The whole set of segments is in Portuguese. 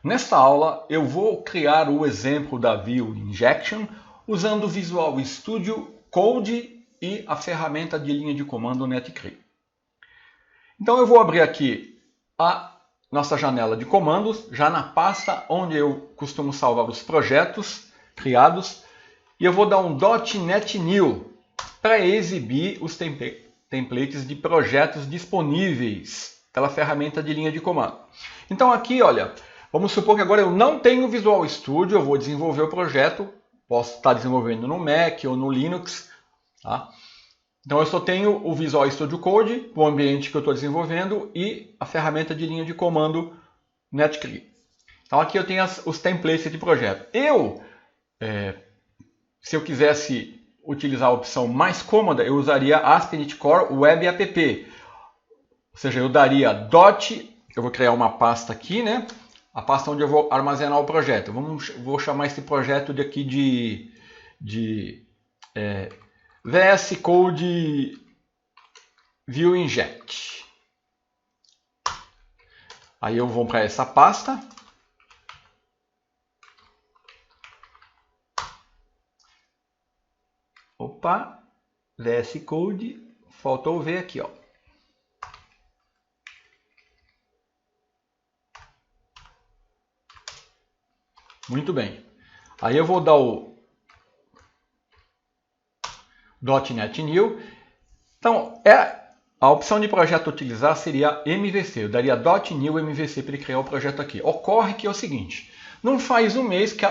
Nesta aula eu vou criar o exemplo da View Injection usando o Visual Studio Code e a ferramenta de linha de comando NetCree. Então eu vou abrir aqui a nossa janela de comandos, já na pasta onde eu costumo salvar os projetos criados, e eu vou dar um .NET New para exibir os templates de projetos disponíveis pela ferramenta de linha de comando. Então aqui, olha, vamos supor que agora eu não tenho Visual Studio, eu vou desenvolver o projeto, posso estar desenvolvendo no Mac ou no Linux, tá? Então eu só tenho o Visual Studio Code, o ambiente que eu estou desenvolvendo e a ferramenta de linha de comando NetCree. Então aqui eu tenho os templates de projeto. Se eu quisesse utilizar a opção mais cômoda, eu usaria ASP.NET Core Web App. Ou seja, eu daria eu vou criar uma pasta aqui, né? A pasta onde eu vou armazenar o projeto. Vou chamar esse projeto aqui de VS Code View Inject. Aí eu vou para essa pasta. Opa, VS Code, faltou ver aqui, ó. Muito bem. Aí eu vou dar o .NET New. Então, a opção de projeto a utilizar seria MVC. Eu daria .new MVC para ele criar o projeto aqui. Ocorre que é o seguinte, não faz um mês que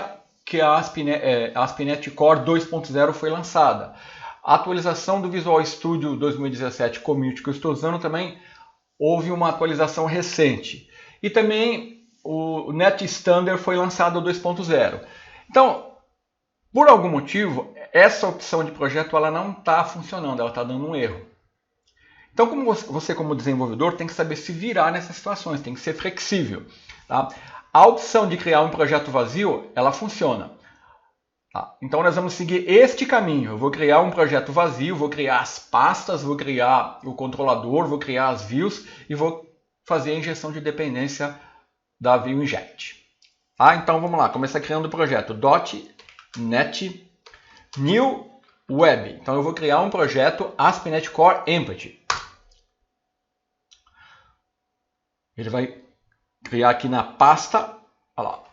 a ASP.NET Core 2.0 foi lançada. A atualização do Visual Studio 2017 Community que eu estou usando também houve uma atualização recente. E também o Net Standard foi lançado 2.0. Então, por algum motivo, essa opção de projeto ela não está funcionando, ela está dando um erro. Então, como você como desenvolvedor tem que saber se virar nessas situações, tem que ser flexível. Tá? A opção de criar um projeto vazio, ela funciona. Tá? Então, nós vamos seguir este caminho. Eu vou criar um projeto vazio, vou criar as pastas, vou criar o controlador, vou criar as views e vou fazer a injeção de dependência da View Inject. Tá? Então, vamos lá. Começar criando o projeto .NET New Web. Então, eu vou criar um projeto ASP.NET Core Empty. Ele vai criar aqui na pasta. Olha lá.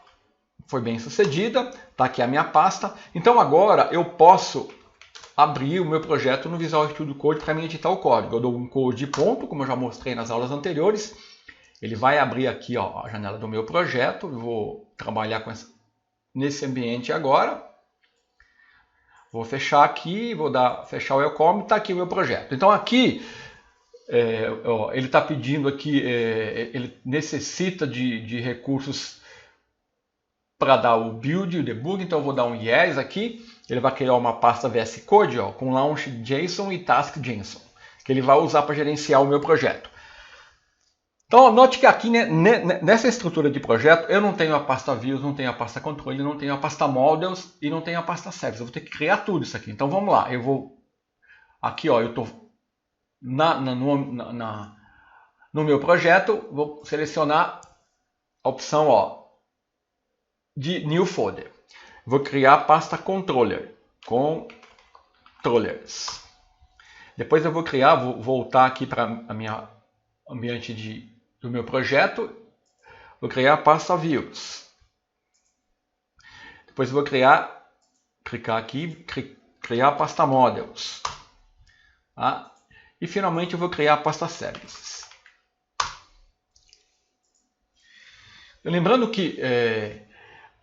Foi bem sucedida. Está aqui a minha pasta. Então, agora eu posso abrir o meu projeto no Visual Studio Code para me editar o código. Eu dou um code ponto, como eu já mostrei nas aulas anteriores. Ele vai abrir aqui, ó, a janela do meu projeto. Eu vou trabalhar nesse ambiente agora. Vou fechar aqui, vou fechar o welcome, está aqui o meu projeto. Então aqui, ele está pedindo aqui, ele necessita de recursos para dar o build e o debug, então eu vou dar um yes aqui. Ele vai criar uma pasta VS Code ó, com launch.json e task.json, que ele vai usar para gerenciar o meu projeto. Então, note que aqui nessa estrutura de projeto, eu não tenho a pasta Views, não tenho a pasta Controle, não tenho a pasta Models e não tenho a pasta Service. Eu vou ter que criar tudo isso aqui. Então, vamos lá. Eu vou... Aqui, ó, eu estou no meu projeto, vou selecionar a opção ó, de New Folder. Vou criar a pasta Controllers. Depois eu vou voltar aqui para a minha ambiente do meu projeto, vou criar a pasta Views. Depois vou clicar aqui, criar a pasta Models. Tá? E finalmente eu vou criar a pasta Services. Lembrando que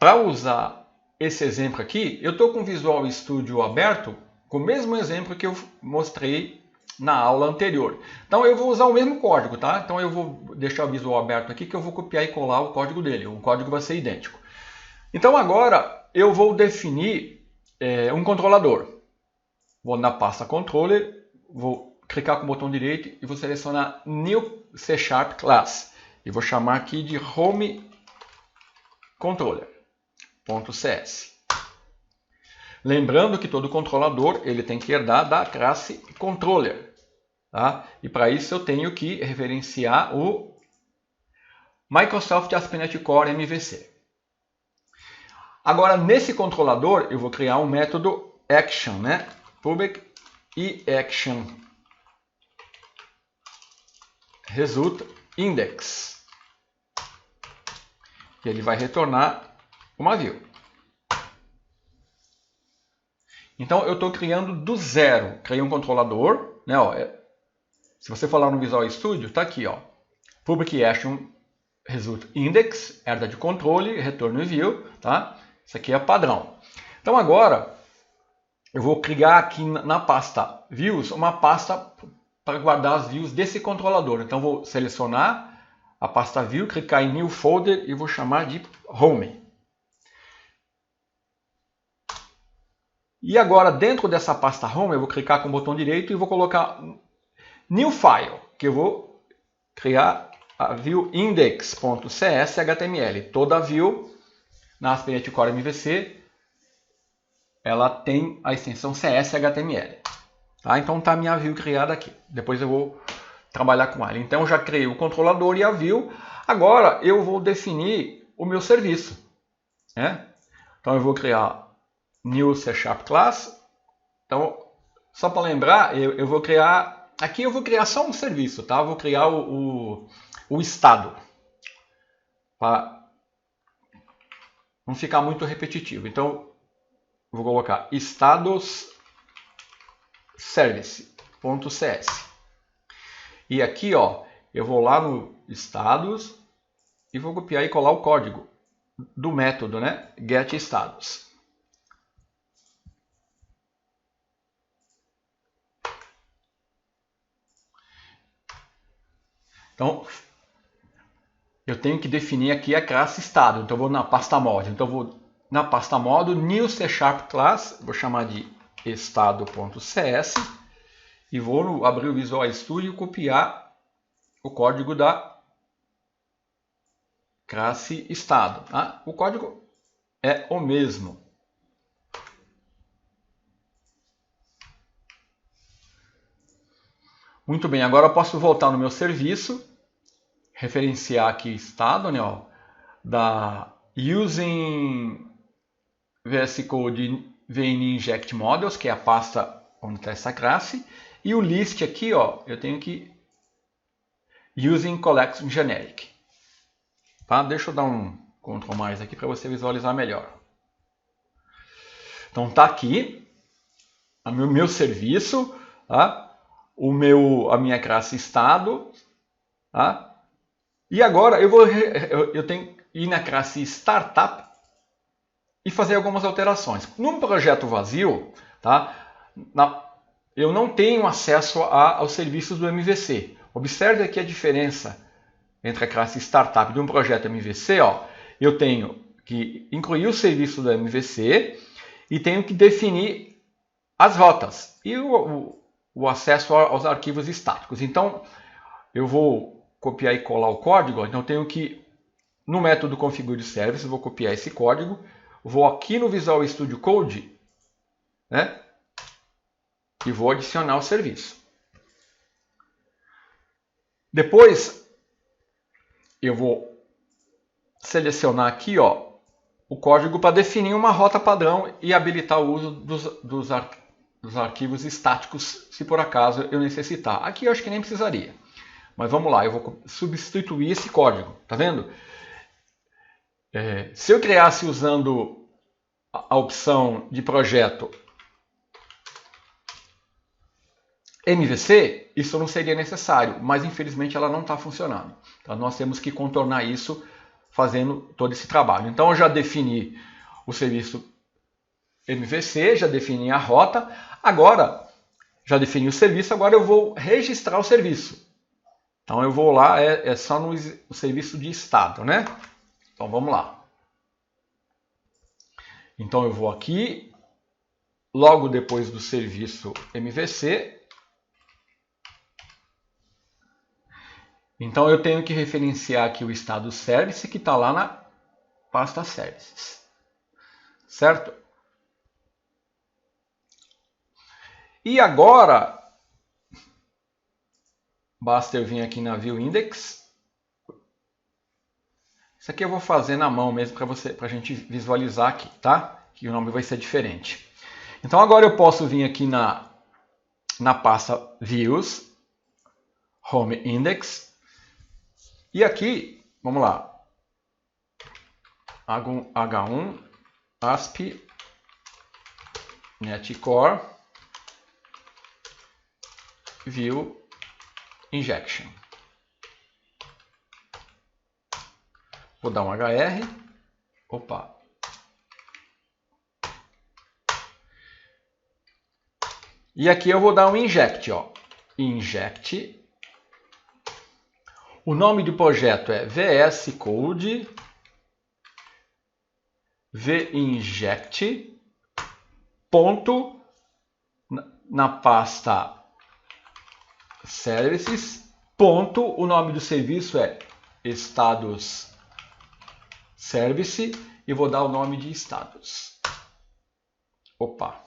para usar esse exemplo aqui, eu estou com o Visual Studio aberto, com o mesmo exemplo que eu mostrei na aula anterior. Então eu vou usar o mesmo código, tá? Então eu vou deixar o visual aberto aqui que eu vou copiar e colar o código dele. O código vai ser idêntico. Então agora eu vou definir um controlador. Vou na pasta Controller, vou clicar com o botão direito e vou selecionar New C# Class. E vou chamar aqui de Home Controller.cs. Lembrando que todo controlador ele tem que herdar da classe Controller. Tá? E para isso eu tenho que referenciar o Microsoft ASP.NET Core MVC. Agora, nesse controlador, eu vou criar um método action, né? Public e action result index. E ele vai retornar uma view. Então, eu estou criando do zero. Criei um controlador, né? Ó, se você for lá no Visual Studio, está aqui, ó. Public action result index, herda de controle, retorno view, tá? Isso aqui é padrão. Então agora eu vou criar aqui na pasta views uma pasta para guardar as views desse controlador. Então vou selecionar a pasta view, clicar em new folder e vou chamar de home. E agora dentro dessa pasta home eu vou clicar com o botão direito e vou colocar new file, que eu vou criar a view index.cshtml. Toda view na ASP.NET Core MVC, ela tem a extensão CSHTML. Tá? Então está a minha view criada aqui. Depois eu vou trabalhar com ela. Então eu já criei o controlador e a view. Agora eu vou definir o meu serviço. Né? Então eu vou criar new C# class. Então, só para lembrar, eu vou criar... Aqui eu vou criar só um serviço. Tá? Eu vou criar o estado. Para não ficar muito repetitivo. Então, vou colocar status service.cs. E aqui, ó, eu vou lá no status e vou copiar e colar o código do método, né? getStatus. Então, eu tenho que definir aqui a classe estado. Então, eu vou na pasta mod. Então, eu vou na pasta modo, new C# class, vou chamar de estado.cs e vou abrir o Visual Studio e copiar o código da classe estado. Tá? O código é o mesmo. Muito bem, agora eu posso voltar no meu serviço, referenciar aqui estado, né, ó, da using VS Code VN Inject Models, que é a pasta onde está essa classe, e o list aqui, ó, eu tenho que using collection generic. Tá? Deixa eu dar um Ctrl mais aqui para você visualizar melhor. Então tá aqui o meu serviço, tá? A minha classe estado, tá? E agora eu tenho que ir na classe startup e fazer algumas alterações. Num projeto vazio, tá? Eu não tenho acesso aos serviços do MVC. Observe aqui a diferença entre a classe startup de um projeto MVC. Ó, eu tenho que incluir o serviço do MVC e tenho que definir as rotas e o acesso aos arquivos estáticos. Então, eu vou copiar e colar o código. Então, eu tenho que, no método configure service, vou copiar esse código. Vou aqui no Visual Studio Code, né? E vou adicionar o serviço. Depois, eu vou selecionar aqui, ó, o código para definir uma rota padrão e habilitar o uso dos arquivos estáticos, se por acaso eu necessitar. Aqui eu acho que nem precisaria. Mas vamos lá, eu vou substituir esse código. Tá vendo? Se eu criasse usando a opção de projeto MVC, isso não seria necessário, mas infelizmente ela não está funcionando. Então nós temos que contornar isso fazendo todo esse trabalho. Então eu já defini o serviço MVC, já defini a rota, agora já defini o serviço, agora eu vou registrar o serviço. Então eu vou lá, é só no serviço de estado, né? Então vamos lá. Então eu vou aqui, logo depois do serviço MVC. Então eu tenho que referenciar aqui o estado service que está lá na pasta services. Certo? E agora, basta eu vir aqui na view index, Isso aqui eu vou fazer na mão mesmo para a gente visualizar aqui, tá? Que o nome vai ser diferente. Então agora eu posso vir aqui na pasta Views, Home Index, e aqui, vamos lá, H1, ASP, Netcore, View Injection. Vou dar um HR. Opa. E aqui eu vou dar um inject, ó. Inject. O nome do projeto é VS Code vinject. Ponto na pasta Services. Ponto. O nome do serviço é Status Service e vou dar o nome de status. Opa.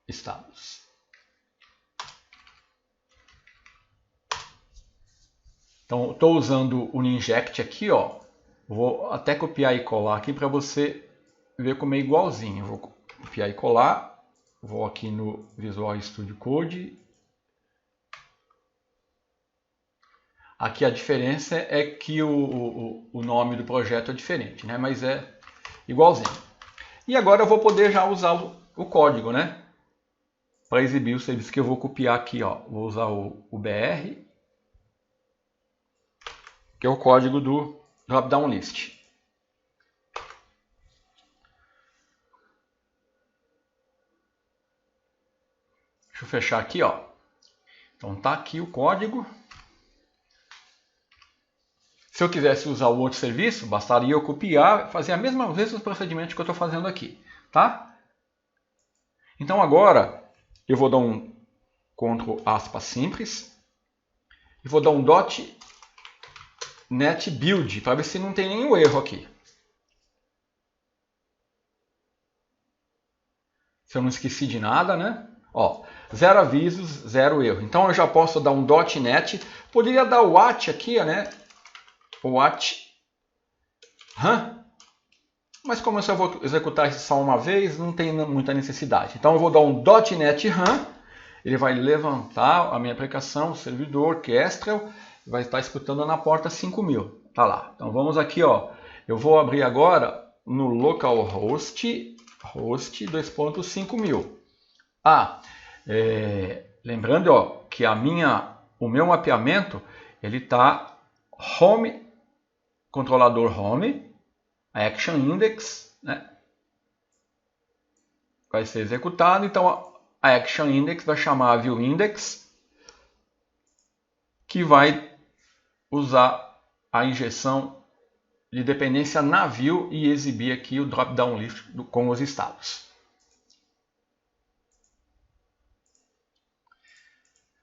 Status. Então, estou usando o Ninject aqui, ó. Vou até copiar e colar aqui para você ver como é igualzinho. Vou copiar e colar. Vou aqui no Visual Studio Code. Aqui a diferença é que o nome do projeto é diferente, né? Mas é igualzinho. E agora eu vou poder já usar o código, né? Para exibir o serviço que eu vou copiar aqui, ó. Vou usar o BR, que é o código do drop-down list. Deixa eu fechar aqui, ó. Então tá aqui o código. Se eu quisesse usar o outro serviço, bastaria eu copiar, fazer os mesmos procedimentos que eu estou fazendo aqui, tá? Então agora eu vou dar um Ctrl aspas simples e vou dar um .NET Build para ver se não tem nenhum erro aqui. Se eu não esqueci de nada, né? Ó, 0 avisos, 0 erro. Então eu já posso dar um .NET, poderia dar o at aqui, né? O at run, mas como eu só vou executar isso só uma vez, não tem muita necessidade. Então eu vou dar um .NET run, ele vai levantar a minha aplicação, o servidor, Kestrel, vai estar escutando na porta 5000. Tá lá. Então vamos aqui, ó. Eu vou abrir agora no localhost 2.5000. Lembrando, ó, que o meu mapeamento ele tá home, controlador home, action index, né? Vai ser executado, então a action index vai chamar a view index, que vai usar a injeção de dependência na view e exibir aqui o drop-down list com os estados.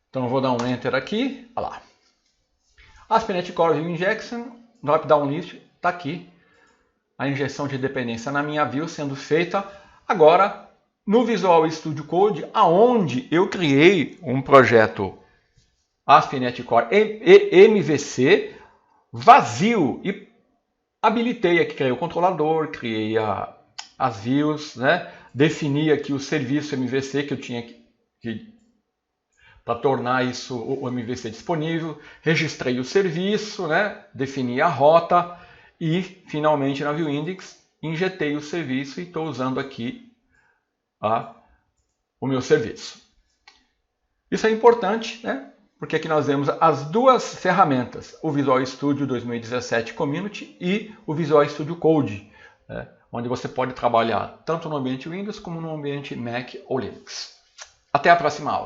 Então eu vou dar um enter aqui, olha lá. ASP.NET Core View Injection, drop-down list, está aqui. A injeção de dependência na minha view sendo feita agora no Visual Studio Code, aonde eu criei um projeto ASP.NET Core MVC vazio e habilitei aqui, criei o controlador, criei as views, né? Defini aqui o serviço MVC que eu tinha que para tornar isso o MVC disponível, registrei o serviço, né? Defini a rota e finalmente na View Index injetei o serviço e estou usando aqui o meu serviço. Isso é importante, né? Porque aqui nós vemos as duas ferramentas, o Visual Studio 2017 Community e o Visual Studio Code, né? Onde você pode trabalhar tanto no ambiente Windows como no ambiente Mac ou Linux. Até a próxima aula.